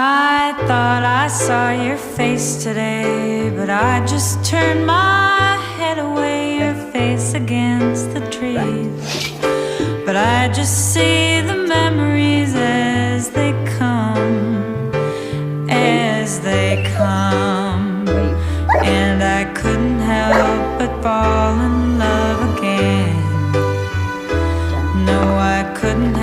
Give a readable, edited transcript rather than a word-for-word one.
I thought I saw your face today, but I just turned my head away, your face against the trees. But I just see the memories as they come, as they come. And I couldn't help but fall in love again. No, I couldn't